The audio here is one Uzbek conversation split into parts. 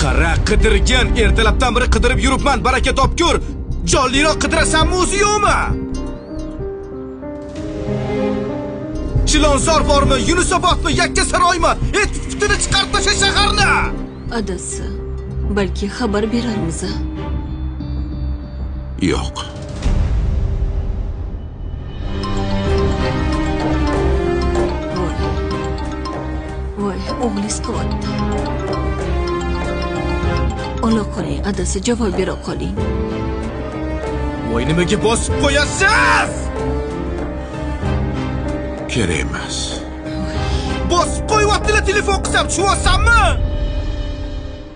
Qara, qidirgan, ertalabdan beri qidirib yuribman, baraka topkur. Jonliroq qidirasanmi o'zi yo'qmi? Chilonzor bormi, Yunusobodmi, Yakkasaroymi? Futini chiqarib tasha shaharni. Adasi, balki xabar berarmiz. Yo'q. Voy, o'g'lingiz qilyapti. Ola qoling, adasi, javob bera qoling. Voy, nimaga bosib qo'yasiz? Kerak emas. Bosib qo'yaptilar, telefon qilsam tushyapsanmi?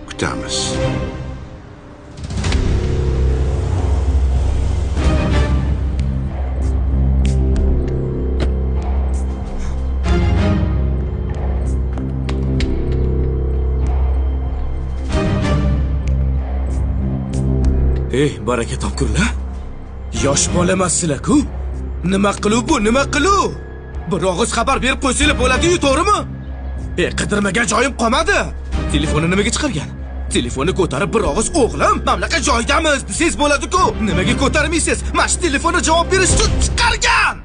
Kutamiz. Ey, baraka topkurlar. Yosh bola emassizlar-ku. Nima qiluv bu, nima qiluv? Bir og'iz xabar berib qo'ysanglar bo'ladi-yu, to'g'rimi? Qidirmagan joyim qolmadi. Telefonni nimaga chiqargan? Telefonni ko'tarib bir og'iz o'g'lim, mamlaqa joydamiz desangiz bo'ladi-ku. Nimaga ko'tarmaysiz? Mana shu telefonga javob berish uchun chiqargan.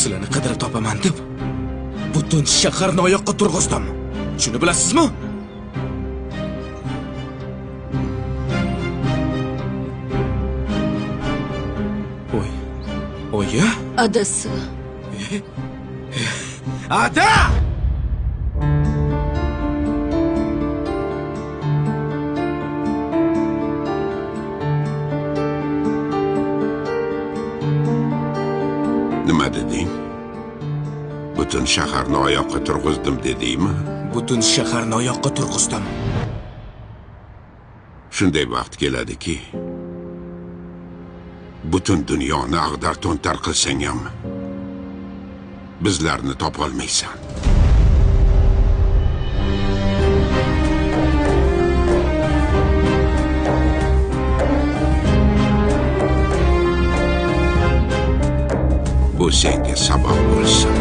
Sizlarni qidirib topaman deb butun shaharni oyoqqa turg'izdim. Shuni bilasizmi? Oya? Adasi. Ada! Nima deding? Butun shaharni oyoqqa turg'izdim dedingmi? Butun shaharni oyoqqa turg'izdim. Shunday vaqt keladiki, butun dunyoni ag'dar-to'ntar qilsang ham bizlarni topolmaysan. Bu senga sabab bo'lsin.